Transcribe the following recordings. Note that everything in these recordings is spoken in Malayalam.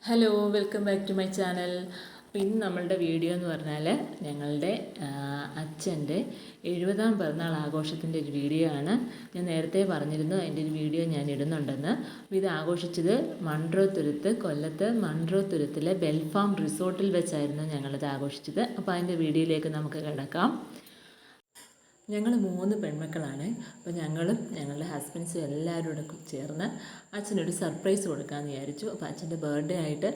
Hello, welcome back to my channel. അപ്പോൾ ഇന്ന് നമ്മളുടെ വീഡിയോ എന്ന് പറഞ്ഞാൽ ഞങ്ങളുടെ അച്ഛൻ്റെ 70ാം പിറന്നാൾ ആഘോഷത്തിൻ്റെ ഒരു വീഡിയോ ആണ്. ഞാൻ നേരത്തെ പറഞ്ഞിരുന്നു അതിൻ്റെ ഒരു വീഡിയോ ഞാൻ ഇടുന്നുണ്ടെന്ന്. അപ്പോൾ ഇത് ആഘോഷിച്ചത് കൊല്ലത്ത് മൺട്രോത്തുരുത്തിലെ ബെൽഫാം റിസോർട്ടിൽ വെച്ചായിരുന്നു ഞങ്ങളിത് ആഘോഷിച്ചത്. അപ്പോൾ അതിൻ്റെ വീഡിയോയിലേക്ക് നമുക്ക് കിടക്കാം. ഞങ്ങൾ 3 പെൺമക്കളാണ്. അപ്പോൾ ഞങ്ങളും ഞങ്ങളുടെ ഹസ്ബൻഡ്സും എല്ലാവരും കൂടെ ചേർന്ന് അച്ഛനൊരു സർപ്രൈസ് കൊടുക്കാമെന്ന് വിചാരിച്ചു. അപ്പോൾ അച്ഛൻ്റെ ബർത്ത്ഡേ ആയിട്ട്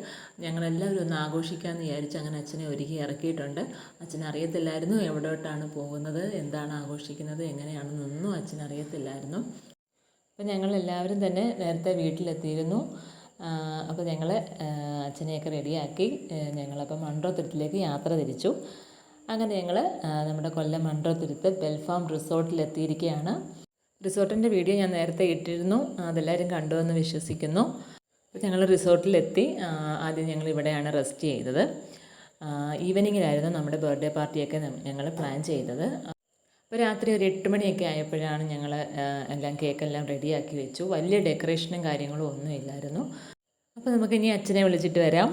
ഞങ്ങളെല്ലാവരും ഒന്ന് ആഘോഷിക്കാമെന്ന് വിചാരിച്ചു. അങ്ങനെ അച്ഛനെ ഒരുക്കി ഇറക്കിയിട്ടുണ്ട്. അച്ഛനറിയത്തില്ലായിരുന്നു എവിടോട്ടാണ് പോകുന്നത്, എന്താണ് ആഘോഷിക്കുന്നത്, എങ്ങനെയാണെന്നൊന്നും അച്ഛനറിയത്തില്ലായിരുന്നു. അപ്പോൾ ഞങ്ങളെല്ലാവരും തന്നെ നേരത്തെ വീട്ടിലെത്തിയിരുന്നു. അപ്പോൾ ഞങ്ങൾ അച്ഛനെയൊക്കെ റെഡിയാക്കി ഞങ്ങളപ്പോൾ മൺട്രോത്തുരുത്തിലേക്ക് യാത്ര തിരിച്ചു. അങ്ങനെ ഞങ്ങൾ നമ്മുടെ കൊല്ലം മൺട്രോത്തുരുത്ത് ബെൽഫാം റിസോർട്ടിലെത്തിയിരിക്കുകയാണ്. റിസോർട്ടിൻ്റെ വീഡിയോ ഞാൻ നേരത്തെ ഇട്ടിരുന്നു, അതെല്ലാവരും കണ്ടുവെന്ന് വിശ്വസിക്കുന്നു. അപ്പോൾ ഞങ്ങൾ റിസോർട്ടിലെത്തി. ആദ്യം ഞങ്ങൾ ഇവിടെയാണ് റെസ്റ്റ് ചെയ്തത്. ഈവനിങ്ങിലായിരുന്നു നമ്മുടെ ബർത്ത്ഡേ പാർട്ടിയൊക്കെ ഞങ്ങൾ പ്ലാൻ ചെയ്തത്. അപ്പോൾ രാത്രി ഒരു 8 മണിയൊക്കെ ആയപ്പോഴാണ് ഞങ്ങൾ എല്ലാം കേക്കെല്ലാം റെഡിയാക്കി വെച്ചു. വലിയ ഡെക്കറേഷനും കാര്യങ്ങളും ഒന്നും ഇല്ലായിരുന്നു. അപ്പോൾ നമുക്കിനി അച്ഛനെ വിളിച്ചിട്ട് വരാം.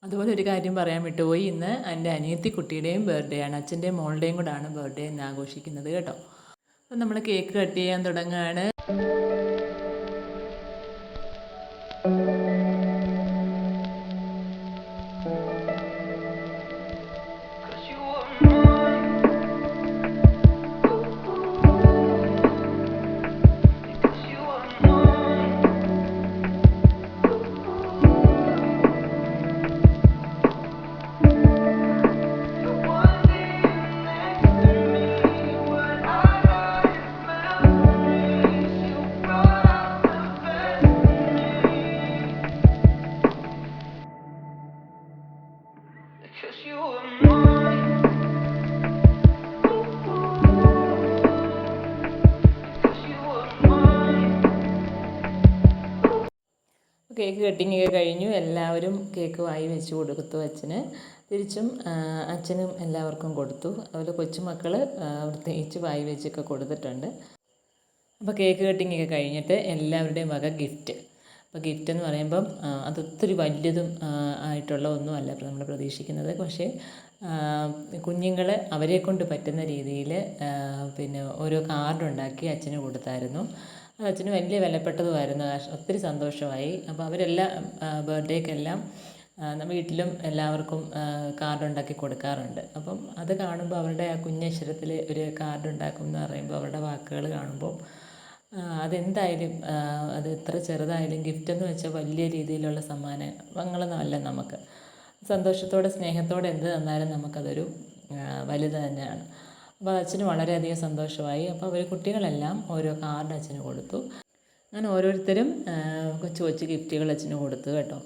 അതുപോലെ ഒരു കാര്യം പറയാൻ വിട്ടുപോയി, ഇന്ന് എൻ്റെ അനിയത്തി കുട്ടിയുടെയും ബർത്ത്ഡേ ആണ്. അച്ഛൻ്റെയും മോളുടെയും കൂടാണ് ബർത്ത്ഡേ ഇന്ന് ആഘോഷിക്കുന്നത് കേട്ടോ. അപ്പം നമ്മൾ കേക്ക് കട്ട് ചെയ്യാൻ തുടങ്ങുകയാണ്. കേക്ക് കട്ടിങ് ഒക്കെ കഴിഞ്ഞു. എല്ലാവരും കേക്ക് വായി വെച്ച് കൊടുത്തു അച്ഛന്. തിരിച്ചും അച്ഛനും എല്ലാവർക്കും കൊടുത്തു. അതുപോലെ കൊച്ചുമക്കൾ പ്രത്യേകിച്ച് വായി വെച്ചൊക്കെ കൊടുത്തിട്ടുണ്ട്. അപ്പോൾ കേക്ക് കട്ടിങ് ഒക്കെ കഴിഞ്ഞിട്ട് എല്ലാവരുടെയും വക ഗിഫ്റ്റ്. അപ്പോൾ ഗിഫ്റ്റ് എന്ന് പറയുമ്പം അതൊത്തിരി വലിയതും ആയിട്ടുള്ള ഒന്നുമല്ല നമ്മൾ പ്രതീക്ഷിക്കുന്നത്. പക്ഷേ കുഞ്ഞുങ്ങൾ അവരെ കൊണ്ട് പറ്റുന്ന രീതിയിൽ പിന്നെ ഓരോ കാർഡുണ്ടാക്കി അച്ഛന് കൊടുത്തായിരുന്നു. അച്ഛന് വലിയ വിലപ്പെട്ടതുമായിരുന്നു. ഒത്തിരി സന്തോഷമായി. അപ്പോൾ അവരെല്ലാം ബർത്ത്ഡേക്കെല്ലാം വീട്ടിലും എല്ലാവർക്കും കാർഡുണ്ടാക്കി കൊടുക്കാറുണ്ട്. അപ്പം അത് കാണുമ്പോൾ അവരുടെ ആ കുഞ്ഞക്ഷരത്തിൽ ഒരു കാർഡുണ്ടാക്കും എന്ന് പറയുമ്പോൾ അവരുടെ വാക്കുകൾ കാണുമ്പോൾ അതെന്തായാലും അത് എത്ര ചെറുതായാലും ഗിഫ്റ്റെന്ന് വെച്ചാൽ വലിയ രീതിയിലുള്ള സമ്മാനങ്ങളൊന്നും അല്ല. നമുക്ക് സന്തോഷത്തോടെ സ്നേഹത്തോടെ എന്ത് തന്നാലും നമുക്കതൊരു വലുത് തന്നെയാണ്. അപ്പോൾ അച്ഛന് വളരെയധികം സന്തോഷമായി. അപ്പോൾ അവർ കുട്ടികളെല്ലാം ഓരോ കാർഡ് അച്ഛന് കൊടുത്തു. അങ്ങനെ ഓരോരുത്തരും കൊച്ചു കൊച്ചു ഗിഫ്റ്റുകൾ അച്ഛന് കൊടുത്തു കേട്ടോ.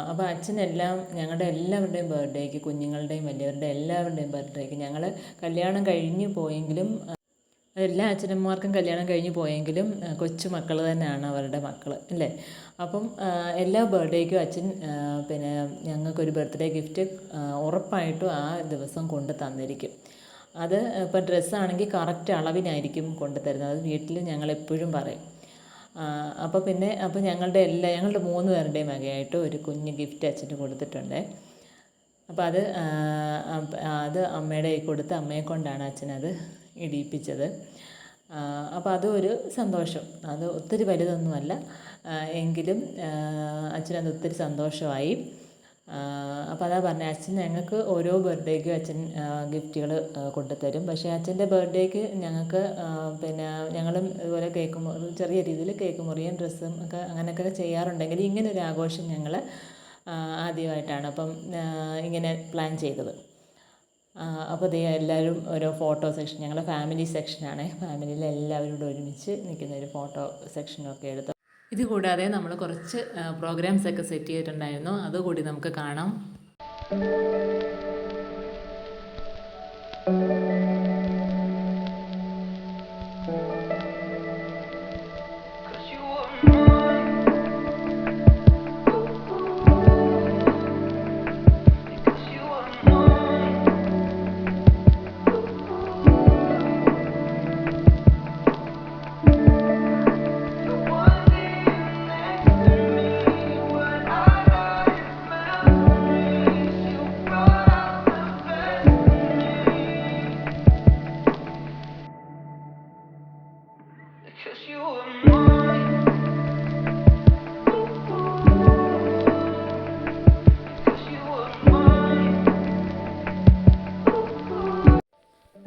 അപ്പോൾ അച്ഛനെല്ലാം ഞങ്ങളുടെ എല്ലാവരുടെയും ബർത്ത്ഡേക്ക്, കുഞ്ഞുങ്ങളുടെയും വലിയവരുടെയും എല്ലാവരുടെയും ബർത്ത്ഡേക്ക്, ഞങ്ങൾ കല്യാണം കഴിഞ്ഞ് പോയെങ്കിലും എല്ലാ അച്ഛനമ്മമാർക്കും കല്യാണം കഴിഞ്ഞ് പോയെങ്കിലും കൊച്ചു മക്കൾ തന്നെയാണ് അവരുടെ മക്കൾ അല്ലേ. അപ്പം എല്ലാ ബർത്ത്ഡേക്കും അച്ഛൻ പിന്നെ ഞങ്ങൾക്കൊരു ബർത്ത്ഡേ ഗിഫ്റ്റ് ഉറപ്പായിട്ടും ആ ദിവസം കൊണ്ട് തന്നിരിക്കും. അത് ഇപ്പോൾ ഡ്രസ്സാണെങ്കിൽ കറക്റ്റ് അളവിനായിരിക്കും കൊണ്ടുതരുന്നത്. അത് വീട്ടിൽ ഞങ്ങളെപ്പോഴും പറയും. അപ്പോൾ ഞങ്ങളുടെ 3 പേരുടെയും വകയായിട്ട് ഒരു കുഞ്ഞ് ഗിഫ്റ്റ് അച്ഛന് കൊടുത്തിട്ടുണ്ട്. അപ്പോൾ അത് അമ്മയുടെ കയ്യിൽ കൊടുത്ത് അമ്മയെ കൊണ്ടാണ് അച്ഛനത് ഇടിയിപ്പിച്ചത്. അപ്പോൾ അതൊരു സന്തോഷം. അത് ഒത്തിരി വലുതൊന്നുമല്ല, എങ്കിലും അച്ഛനത് ഒത്തിരി സന്തോഷമായി. അപ്പോൾ അതാ പറഞ്ഞത്, അച്ഛൻ ഞങ്ങൾക്ക് ഓരോ ബർത്ത്ഡേക്കും അച്ഛൻ ഗിഫ്റ്റുകൾ കൊണ്ടുതരും. പക്ഷേ അച്ഛൻ്റെ ബർത്ത്ഡേക്ക് ഞങ്ങൾക്ക് പിന്നെ ഞങ്ങളും ഇതുപോലെ ചെറിയ രീതിയിൽ കേക്ക് മുറിയും ഡ്രസ്സും ഒക്കെ അങ്ങനെയൊക്കെ ചെയ്യാറുണ്ടെങ്കിൽ ഇങ്ങനൊരു ആഘോഷം ഞങ്ങൾ ആദ്യമായിട്ടാണ് ഇങ്ങനെ പ്ലാൻ ചെയ്തത്. അപ്പോൾ എല്ലാവരും ഓരോ ഫോട്ടോ സെക്ഷൻ, ഞങ്ങളുടെ ഫാമിലി സെക്ഷനാണ്. ഫാമിലിയിലെ എല്ലാവരും കൂടെ ഒരുമിച്ച് നിൽക്കുന്ന ഒരു ഫോട്ടോ സെക്ഷനൊക്കെ എടുത്തു. ഇത് കൂടാതെ നമ്മൾ കുറച്ച് പ്രോഗ്രാംസ് ഒക്കെ സെറ്റ് ചെയ്തിട്ടുണ്ടായിരുന്നു, അതുകൂടി നമുക്ക് കാണാം.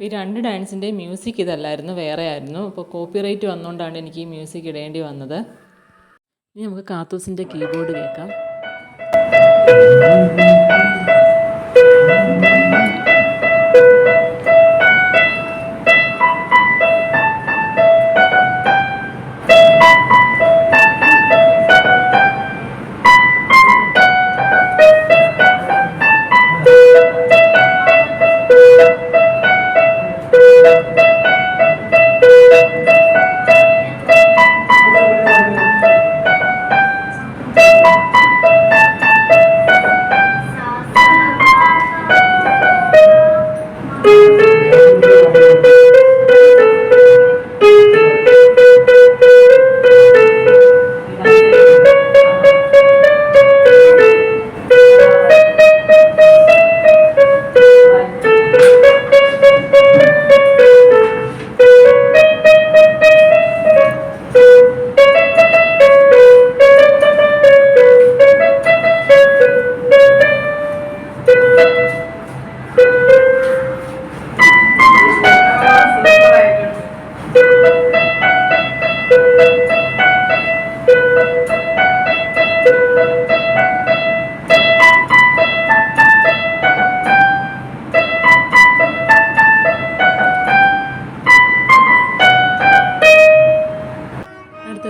ഈ 2 ഡാൻസിൻ്റെ മ്യൂസിക് ഇതല്ലായിരുന്നു, വേറെ ആയിരുന്നു. അപ്പോൾ കോപ്പിറൈറ്റ് വന്നുകൊണ്ടാണ് എനിക്ക് ഈ മ്യൂസിക് ഇടേണ്ടി വന്നത്. ഇനി നമുക്ക് കാത്തൂസിൻ്റെ കീബോർഡ് കേൾക്കാം.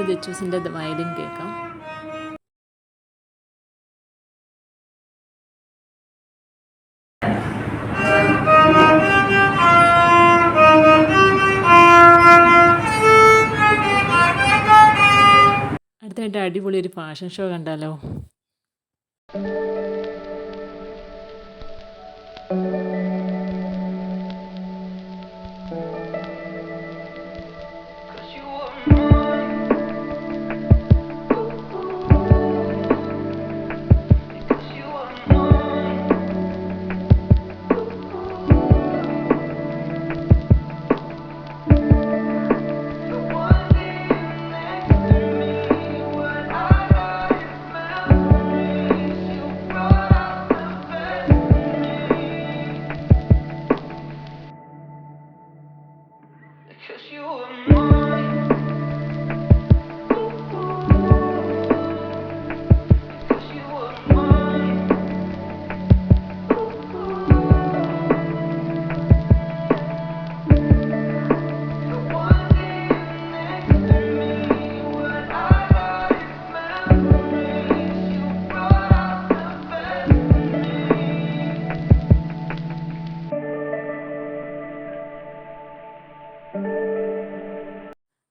ജച്ചൂസിൻ്റെ വയലിൻ കേൾക്കാം. അടുത്തായിട്ട് അടിപൊളി ഒരു ഫാഷൻ ഷോ കണ്ടാലോ.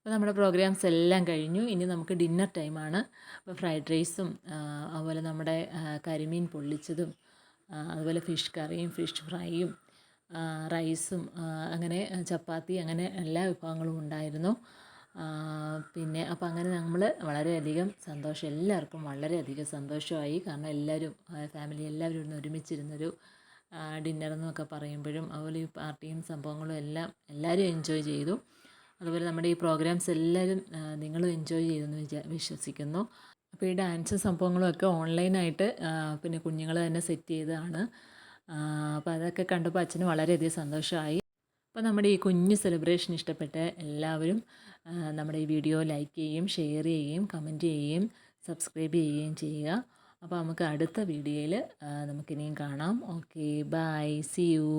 അപ്പോൾ നമ്മുടെ പ്രോഗ്രാംസ് എല്ലാം കഴിഞ്ഞു. ഇനി നമുക്ക് ഡിന്നർ ടൈമാണ്. അപ്പോൾ ഫ്രൈഡ് റൈസും അതുപോലെ നമ്മുടെ കരിമീൻ പൊള്ളിച്ചതും അതുപോലെ ഫിഷ് കറിയും ഫിഷ് ഫ്രൈയും റൈസും അങ്ങനെ ചപ്പാത്തി അങ്ങനെ എല്ലാ വിഭവങ്ങളും ഉണ്ടായിരുന്നു. പിന്നെ അപ്പോൾ അങ്ങനെ നമ്മൾ വളരെയധികം സന്തോഷം, എല്ലാവർക്കും വളരെയധികം സന്തോഷമായി. കാരണം എല്ലാവരും ഫാമിലി എല്ലാവരും ഇരുന്ന് ഒരുമിച്ചിരുന്നൊരു ഡിന്നർ എന്നൊക്കെ പറയുമ്പോഴും അതുപോലെ ഈ പാർട്ടിയും സംഭവങ്ങളും എല്ലാം എല്ലാവരും എൻജോയ് ചെയ്തു. അതുപോലെ നമ്മുടെ ഈ പ്രോഗ്രാംസ് എല്ലാവരും നിങ്ങളും എൻജോയ് ചെയ്തെന്ന് വിശ്വസിക്കുന്നു. അപ്പോൾ ഈ ഡാൻസും സംഭവങ്ങളും ഒക്കെ ഓൺലൈനായിട്ട് പിന്നെ കുഞ്ഞുങ്ങൾ തന്നെ സെറ്റ് ചെയ്തതാണ്. അപ്പോൾ അതൊക്കെ കണ്ടപ്പോൾ അച്ഛന് വളരെയധികം സന്തോഷമായി. അപ്പോൾ നമ്മുടെ ഈ കുഞ്ഞ് സെലിബ്രേഷൻ ഇഷ്ടപ്പെട്ട എല്ലാവരും നമ്മുടെ ഈ വീഡിയോ ലൈക്ക് ചെയ്യുകയും ഷെയർ ചെയ്യുകയും കമൻറ്റ് ചെയ്യുകയും സബ്സ്ക്രൈബ് ചെയ്യുകയും ചെയ്യുക. അപ്പോൾ നമുക്ക് അടുത്ത വീഡിയോയിൽ നമുക്കിനിയും കാണാം. Okay, bye, see U.